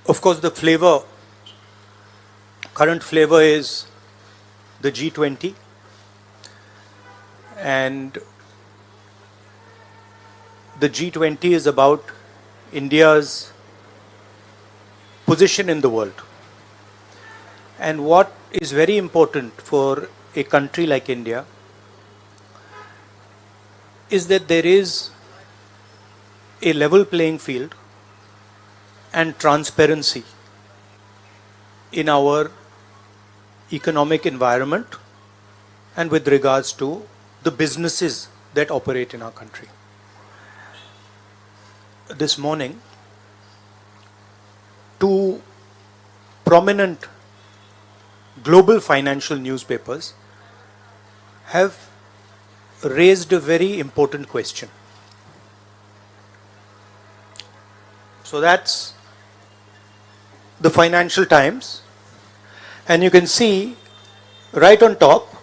Of course, the current flavor is the G20, and the G20 is about India's position in the world. And what is very important for a country like India is that there is a level playing field and transparency in our economic environment and with regards to the businesses that operate in our country. This morning, two prominent global financial newspapers have raised a very important question. So that's the Financial Times, and you can see right on top,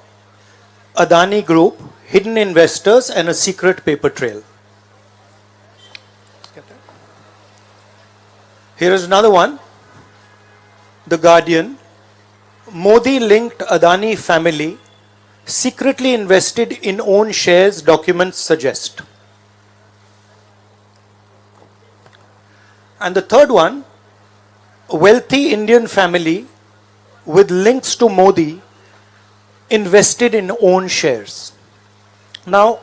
Adani Group, hidden investors and a secret paper trail. Here is another one, The Guardian, Modi linked Adani family, secretly invested in own shares, documents suggest. And the third one, a wealthy Indian family with links to Modi invested in own shares. Now,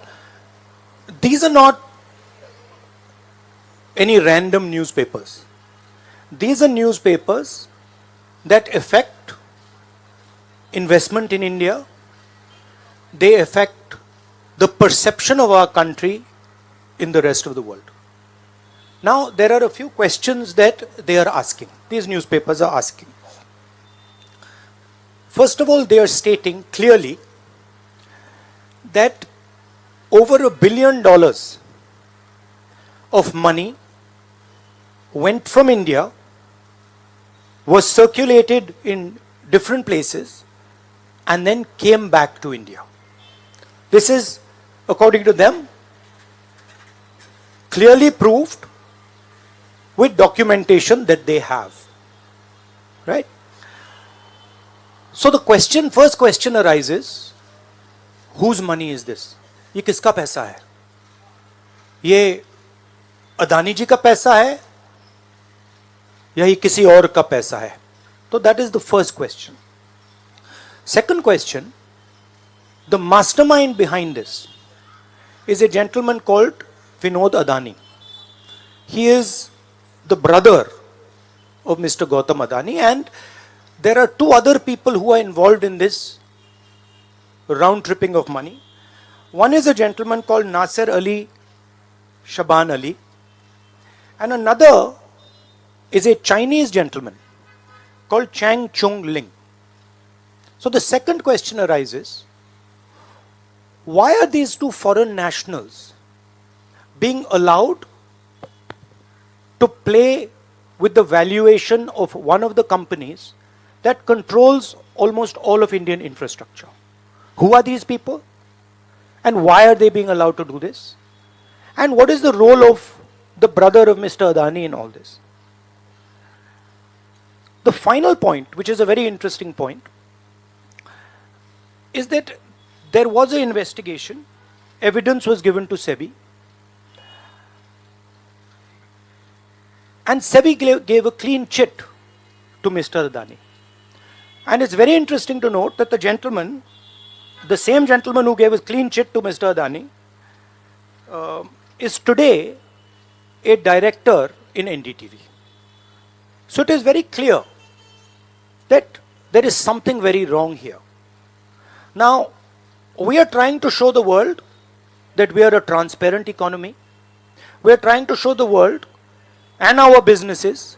these are not any random newspapers. These are newspapers that affect investment in India. They affect the perception of our country in the rest of the world. Now, there are a few questions that they are asking. These newspapers are asking. First of all, they are stating clearly that over $1 billion of money went from India, was circulated in different places, and then came back to India. This is, according to them, clearly proved with documentation that they have. Right? So the first question arises, whose money is this? ये किसका पैसा है? ये अदानी जी का पैसा है या ये किसी और का पैसा है? So that is the first question. Second question, the mastermind behind this is a gentleman called Vinod Adani. He is the brother of Mr. Gautam Adani, and there are two other people who are involved in this round tripping of money. One is a gentleman called Nasser Ali Shaban Ali, and another is a Chinese gentleman called Chang Chung Ling. So the second question arises, why are these two foreign nationals being allowed to play with the valuation of one of the companies that controls almost all of Indian infrastructure? Who are these people? And why are they being allowed to do this? And what is the role of the brother of Mr. Adani in all this? The final point, which is a very interesting point, is that there was an investigation, evidence was given to SEBI, and SEBI gave a clean chit to Mr. Adani. And it's very interesting to note that the same gentleman who gave a clean chit to Mr. Adani, is today a director in NDTV. So it is very clear that there is something very wrong here. Now, we are trying to show the world that we are a transparent economy. We are trying to show the world and our businesses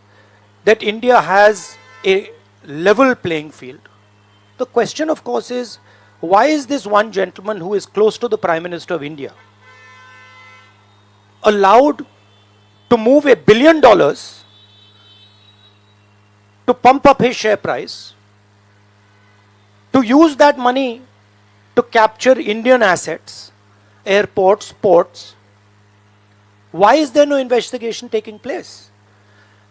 that India has a level playing field. The question, of course, is why is this one gentleman who is close to the Prime Minister of India allowed to move $1 billion to pump up his share price, to use that money to capture Indian assets, airports, ports? Why is there no investigation taking place?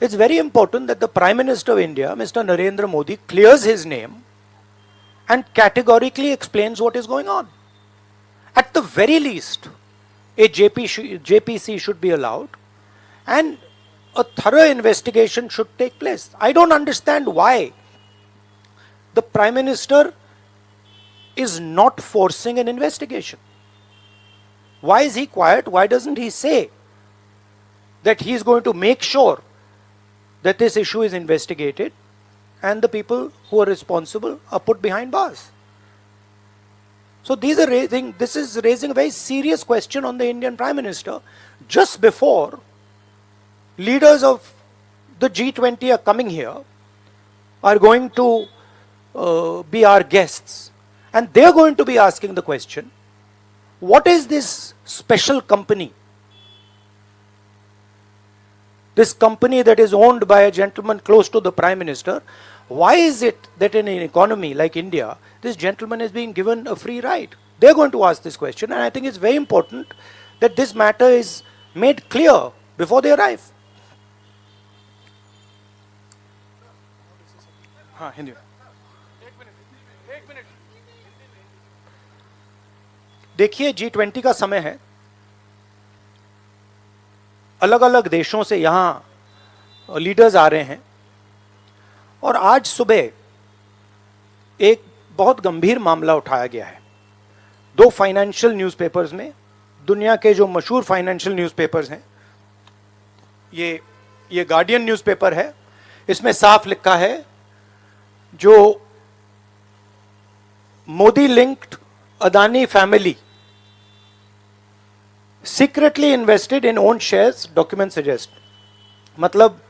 it's very important that the Prime Minister of India, Mr. Narendra Modi, clears his name and categorically explains what is going on. At the very least, a JPC should be allowed and a thorough investigation should take place. I don't understand why the Prime Minister is not forcing an investigation. Why is he quiet? Why doesn't he say that he is going to make sure that this issue is investigated and the people who are responsible are put behind bars? So this is raising a very serious question on the Indian Prime Minister just before leaders of the G20 are coming here, are going to be our guests, and they're going to be asking the question, what is this special company? This company that is owned by a gentleman close to the Prime Minister, why is it that in an economy like India, this gentleman is being given a free ride? They're going to ask this question, and I think it's very important that this matter is made clear before they arrive. हाँ, हिंदी में। देखिए, G20 का समय है, अलग अलग देशों से यहाँ लीडर्स आ रहे हैं, और आज सुबह एक बहुत गंभीर मामला उठाया गया है। दो फाइनेंशियल न्यूज़पेपर्स में, दुनिया के जो मशहूर फाइनेंशियल न्यूज़पेपर्स हैं, ये गार्डियन न्यूज़पेपर है, इसमें साफ लिखा है, जो Modi linked Adani family secretly invested in own shares, document suggest. मतलब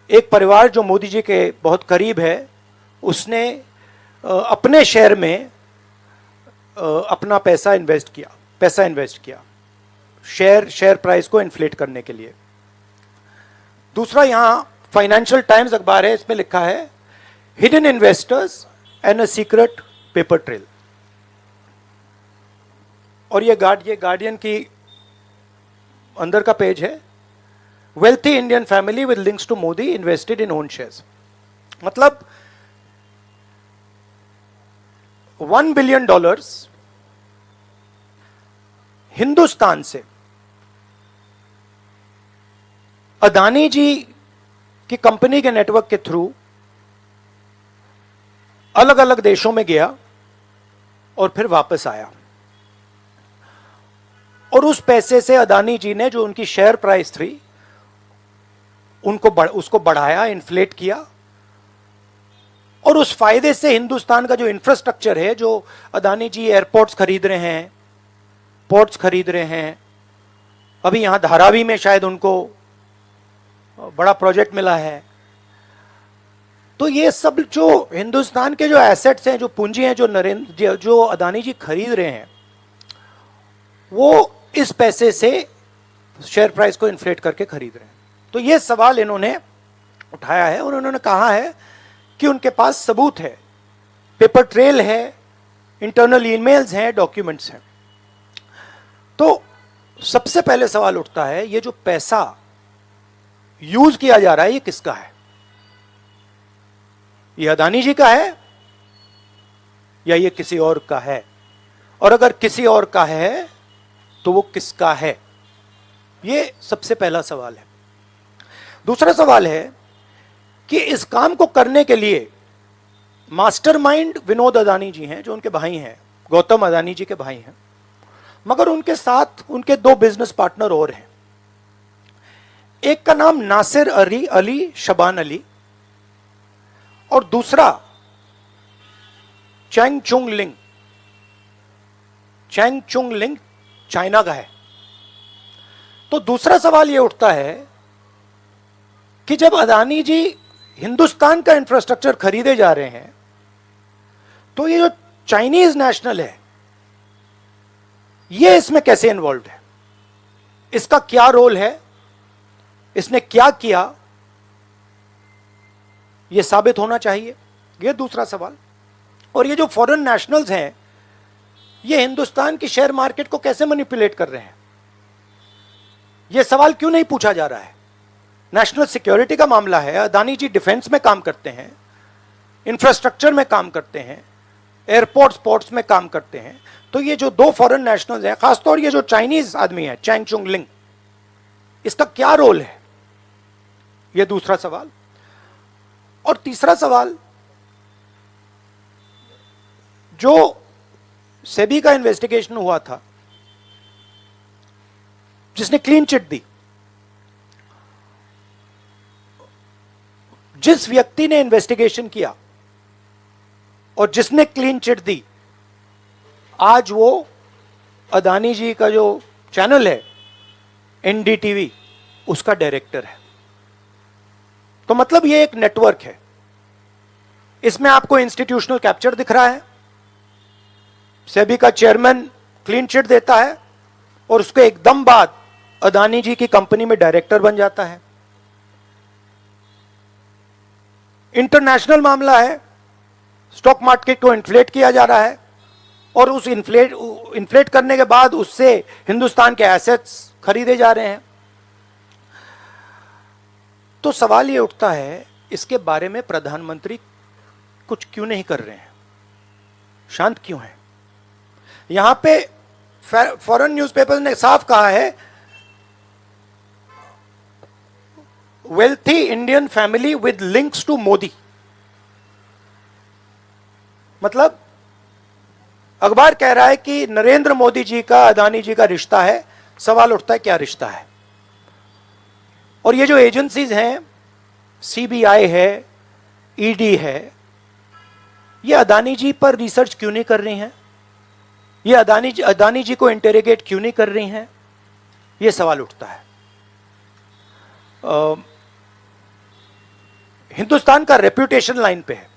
एक परिवार जो मोदी जी के बहुत करीब है, उसने अपने शेयर में अपना पैसा इन्वेस्ट किया शेयर प्राइस को इन्फ्लेट करने के लिए। दूसरा, यहां फाइनेंशियल टाइम्स अखबार है, इसमें लिखा है hidden investors and a secret paper trail. और ये गार्डियन की अंदर का पेज है, wealthy Indian family with links to Modi invested in own shares. मतलब $1 बिलियन हिंदुस्तान से अदानी जी की कंपनी के नेटवर्क के थ्रू अलग अलग देशों में गया और फिर वापस आया, और उस पैसे से अदानी जी ने जो उनकी शेयर प्राइस थी उसको बढ़ाया, इन्फ्लेट किया, और उस फायदे से हिंदुस्तान का जो इंफ्रास्ट्रक्चर है, जो अदानी जी एयरपोर्ट्स खरीद रहे हैं, पोर्ट्स खरीद रहे हैं, अभी यहां धारावी में शायद उनको बड़ा प्रोजेक्ट मिला है, तो ये सब जो हिंदुस्तान के जो एसेट्स हैं, जो पूंजी हैं, जो अदानी जी खरीद रहे हैं, वो इस पैसे से शेयर प्राइस को इन्फ्लेट करके खरीद रहे हैं। तो ये सवाल इन्होंने उठाया है, और उन्होंने कहा है कि उनके पास सबूत है, पेपर ट्रेल है, इंटरनल ईमेल्स हैं, डॉक्यूमेंट्स हैं। तो सबसे पहले सवाल उठता है, ये जो पैसा यूज किया जा रहा है, ये किसका है? ये अदानी जी का है या ये किसी और का है? और अगर किसी और का है तो वो किसका है? ये सबसे पहला सवाल है। दूसरा सवाल है कि इस काम को करने के लिए मास्टरमाइंड विनोद अदानी जी हैं, जो उनके भाई हैं, गौतम अदानी जी के भाई हैं, मगर उनके साथ उनके दो बिजनेस पार्टनर और हैं। एक का नाम नासिर अली शबान अली, और दूसरा चैंग चुंग लिंग चाइना का है। तो दूसरा सवाल यह उठता है कि जब अदानी जी हिंदुस्तान का इंफ्रास्ट्रक्चर खरीदे जा रहे हैं, तो ये जो चाइनीज नेशनल है, ये इसमें कैसे इन्वॉल्व है? इसका क्या रोल है? इसने क्या किया? ये साबित होना चाहिए। ये दूसरा सवाल। और ये जो फॉरेन नेशनल्स हैं, ये हिंदुस्तान की शेयर मार्केट को कैसे मैनिपुलेट कर रहे हैं? ये सवाल क्यों नहीं पूछा जा रहा है? नेशनल सिक्योरिटी का मामला है, अदानी जी डिफेंस में काम करते हैं, इंफ्रास्ट्रक्चर में काम करते हैं, एयरपोर्ट्स पोर्ट्स में काम करते हैं। तो ये जो दो फॉरेन नेशनल्स हैं, खासतौर ये जो चाइनीज आदमी है चैंग चुंग लिंग, इसका क्या रोल है, ये दूसरा सवाल। और तीसरा सवाल, जो सेबी का इन्वेस्टिगेशन हुआ था जिसने क्लीन चिट दी, जिस व्यक्ति ने इन्वेस्टिगेशन किया और जिसने क्लीन चिट दी, आज वो अदानी जी का जो चैनल है एनडीटीवी, उसका डायरेक्टर है। तो मतलब ये एक नेटवर्क है। इसमें आपको इंस्टीट्यूशनल कैप्चर दिख रहा है, सेबी का चेयरमैन क्लीन चिट देता है और उसके एकदम बाद अदानी जी की कंपनी में डायरेक्टर बन जाता है। इंटरनेशनल मामला है, स्टॉक मार्केट को इन्फ्लेट किया जा रहा है और उस इन्फ्लेट करने के बाद उससे हिंदुस्तान के एसेट्स खरीदे जा रहे हैं। तो सवाल ये उठता है, इसके बारे में प्रधानमंत्री कुछ क्यों नहीं कर रहे हैं, शांत क्यों हैं? यहां पे फॉरेन न्यूज़पेपर्स ने साफ कहा है, wealthy Indian family with links to Modi. मतलब अखबार कह रहा है कि नरेंद्र मोदी जी का अदानी जी का रिश्ता है। सवाल उठता है क्या रिश्ता है? और ये जो एजेंसीज हैं, सीबीआई है, ईडी है, ये अदानी जी पर रिसर्च क्यों नहीं कर रही हैं? ये अदानी जी को इंटेरोगेट क्यों नहीं कर रही हैं? ये सवाल उठता है। हिंदुस्तान का रेप्यूटेशन लाइन पे है।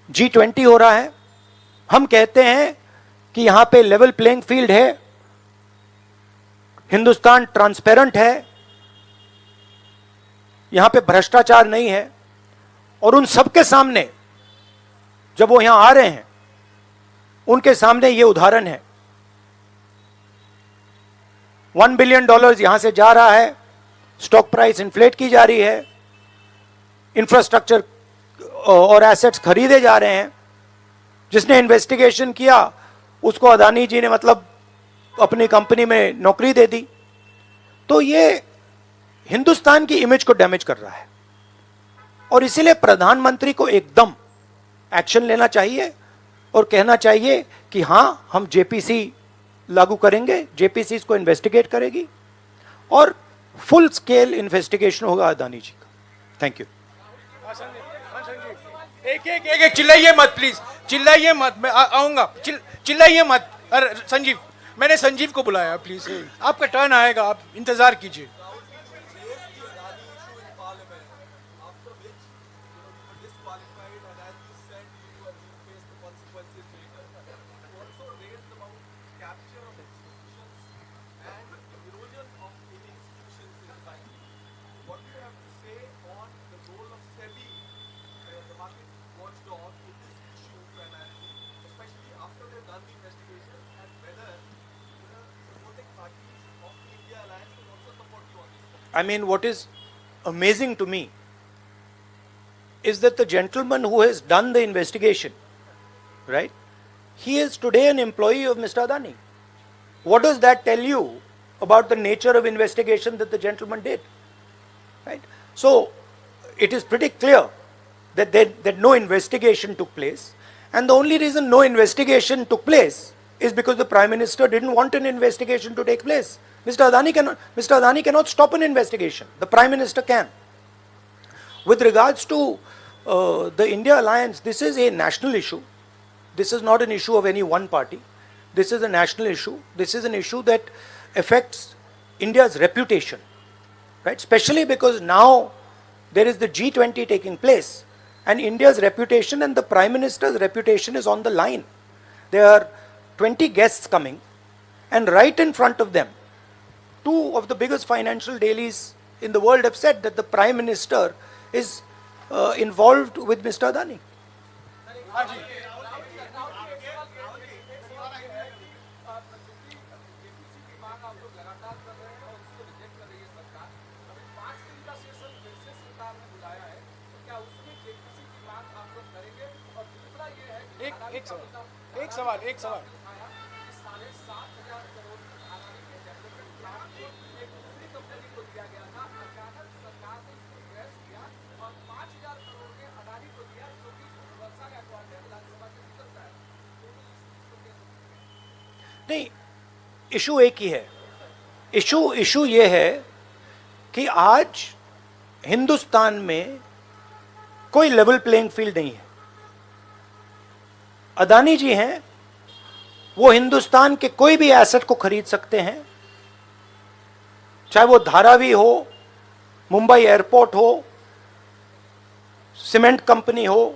G20 हो रहा है, हम कहते हैं कि यहां पे लेवल प्लेइंग फील्ड है, हिंदुस्तान ट्रांसपेरेंट है, यहां पे भ्रष्टाचार नहीं है। और उन सबके सामने जब वो यहां आ रहे हैं, उनके सामने ये उदाहरण है, $1 बिलियन यहां से जा रहा है, स्टॉक प्राइस इन्फ्लेट की जा रही है, इंफ्रास्ट्रक्चर और एसेट्स खरीदे जा रहे हैं। जिसने इन्वेस्टिगेशन किया उसको अदानी जी ने मतलब अपनी कंपनी में नौकरी दे दी। तो ये हिंदुस्तान की इमेज को डैमेज कर रहा है और इसीलिए प्रधानमंत्री को एकदम एक्शन लेना चाहिए और कहना चाहिए कि हां, हम जेपीसी लागू करेंगे, जेपीसी इसको इन्वेस्टिगेट करेगी और फुल स्केल इन्वेस्टिगेशन होगा अदानी जी का। Thank you. एक चिल्लाइए मत प्लीज, चिल्लाइए मत, मैं आऊंगा। चिल्लाइए मत। अरे संजीव, मैंने संजीव को बुलाया, प्लीज आपका टर्न आएगा, आप इंतजार कीजिए। I mean, what is amazing to me is that the gentleman who has done the investigation, right, he is today an employee of Mr. Adani. What does that tell you about the nature of investigation that the gentleman did? Right? So, it is pretty clear that no investigation took place, and the only reason no investigation took place is because the Prime Minister didn't want an investigation to take place. Mr. Adani cannot stop an investigation. The Prime Minister can. With regards to the India alliance, this is a national issue. This is not an issue of any one party. This is a national issue. This is an issue that affects India's reputation, right? Especially because now there is the G20 taking place, and India's reputation and the Prime Minister's reputation is on the line. There are 20 guests coming, and right in front of them, two of the biggest financial dailies in the world have said that the Prime Minister is involved with Mr. Adani. एक सवाल नहीं, issue एक ही है। Issue ये है कि आज हिंदुस्तान में कोई लेवल प्लेइंग फील्ड नहीं है। अदानी जी हैं, वो हिंदुस्तान के कोई भी एसेट को खरीद सकते हैं, चाहे वो धारावी हो, मुंबई एयरपोर्ट हो, सीमेंट कंपनी हो,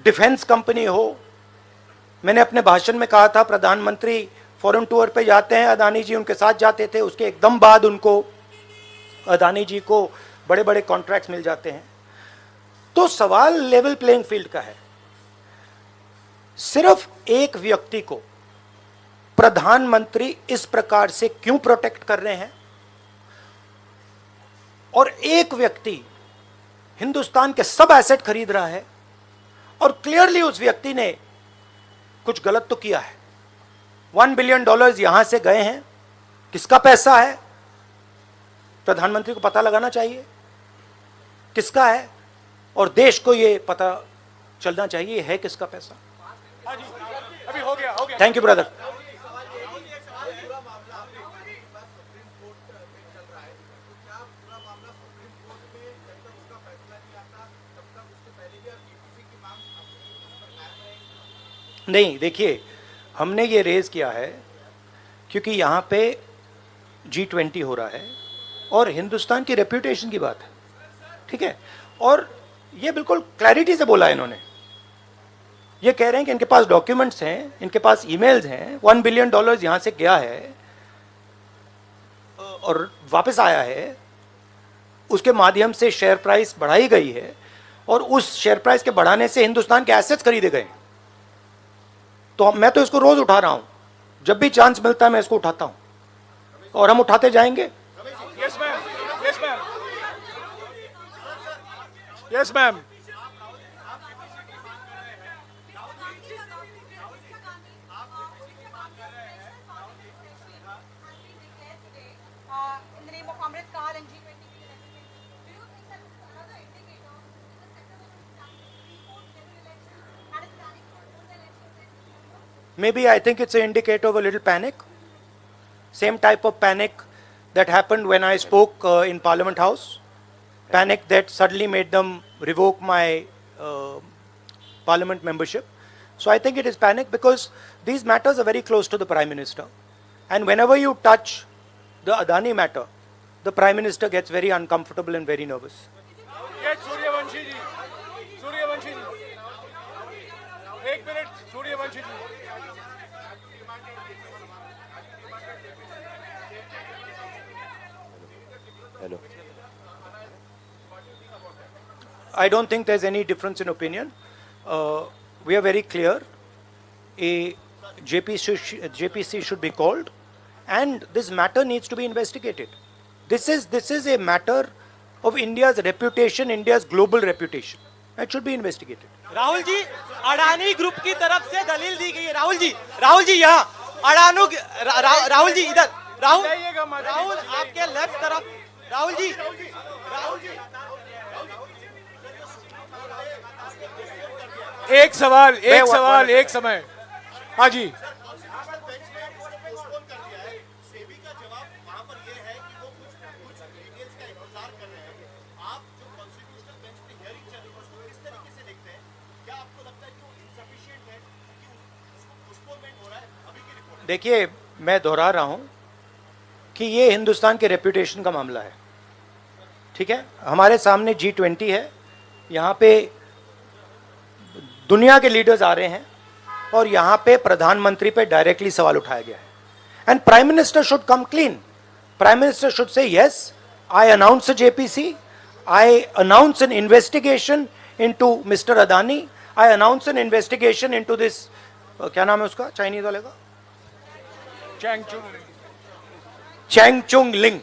डिफेंस कंपनी हो। मैंने अपने भाषण में कहा था, प्रधानमंत्री फॉरेन टूर पे जाते हैं, अदानी जी उनके साथ जाते थे, उसके एकदम बाद उनको, अदानी जी को बड़े बड़े कॉन्ट्रैक्ट्स मिल जाते हैं। तो सवाल लेवल प्लेइंग फील्ड का है। सिर्फ एक व्यक्ति को प्रधानमंत्री इस प्रकार से क्यों प्रोटेक्ट कर रहे हैं, और एक व्यक्ति हिंदुस्तान के सब एसेट खरीद रहा है, और क्लियरली उस व्यक्ति ने कुछ गलत तो किया है। $1 बिलियन यहां से गए हैं, किसका पैसा है, प्रधानमंत्री को पता लगाना चाहिए किसका है, और देश को यह पता चलना चाहिए है किसका पैसा। अभी हो गया थैंक यू ब्रदर। नहीं, देखिए, हमने ये रेज किया है क्योंकि यहाँ पे G20 हो रहा है और हिंदुस्तान की रेप्यूटेशन की बात है, ठीक है। और ये बिल्कुल क्लैरिटी से बोला है इन्होंने। ये कह रहे हैं कि इनके पास डॉक्यूमेंट्स हैं, इनके पास ईमेल्स हैं, $1 बिलियन यहाँ से गया है और वापस आया है, उसके माध्यम से शेयर प्राइस बढ़ाई गई है, और उस शेयर प्राइस के बढ़ाने से हिंदुस्तान के एसेट्स खरीदे गए। तो मैं तो इसको रोज उठा रहा हूं, जब भी चांस मिलता है मैं इसको उठाता हूं, और हम उठाते जाएंगे। Yes ma'am, yes ma'am, yes ma'am. Maybe I think it's an indicator of a little panic. Same type of panic that happened when I spoke in Parliament House. Panic that suddenly made them revoke my Parliament membership. So I think it is panic because these matters are very close to the Prime Minister. And whenever you touch the Adani matter, the Prime Minister gets very uncomfortable and very nervous. Yes, Suryavanshi ji. Suryavanshi ji. 1 minute, Suryavanshi ji. Hello. I don't think there's any difference in opinion. We are very clear. A JPC should be called, and this matter needs to be investigated. This is a matter of India's reputation, India's global reputation. It should be investigated. Rahul ji, Adani group की तरफ से दलील दी गई है। राहुल जी यहाँ, राहुल जी इधर, राहुल आपके left तरफ, राहुल जी, एक सवाल एक समय। हाँ जी। देखिए, मैं दोहरा रहा हूं कि ये हिंदुस्तान के रेप्यूटेशन का मामला है, ठीक है। हमारे सामने G20 है, यहाँ पे दुनिया के लीडर्स आ रहे हैं और यहाँ पे प्रधानमंत्री पे डायरेक्टली सवाल उठाया गया है। And prime minister should come clean. Prime minister should say yes, I announce a JPC, I announce N investigation into mister Adani, I announce N investigation into this, क्या नाम है उसका, चाइनीज वाले का, Chang Chung Ling.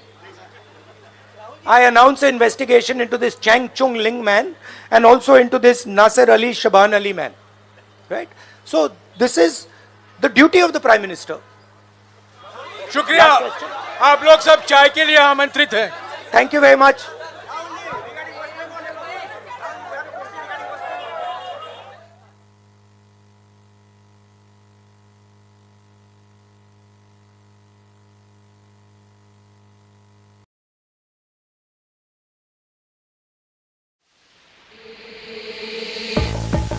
I announce an investigation into this Chang Chung Ling man and also into this Nasser Ali Shaban Ali man. Right? So this is the duty of the Prime Minister. शुक्रिया, आप लोग सब चाय के लिए आमंत्रित हैं. Thank you very much.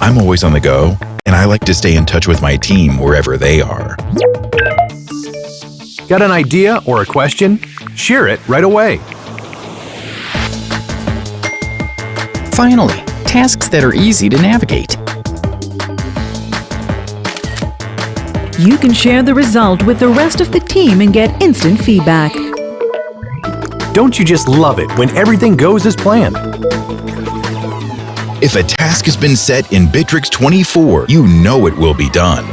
I'm always on the go, and I like to stay in touch with my team wherever they are. Got an idea or a question? Share it right away. Finally, tasks that are easy to navigate. You can share the result with the rest of the team and get instant feedback. Don't you just love it when everything goes as planned? If a task has been set in Bitrix 24, you know it will be done.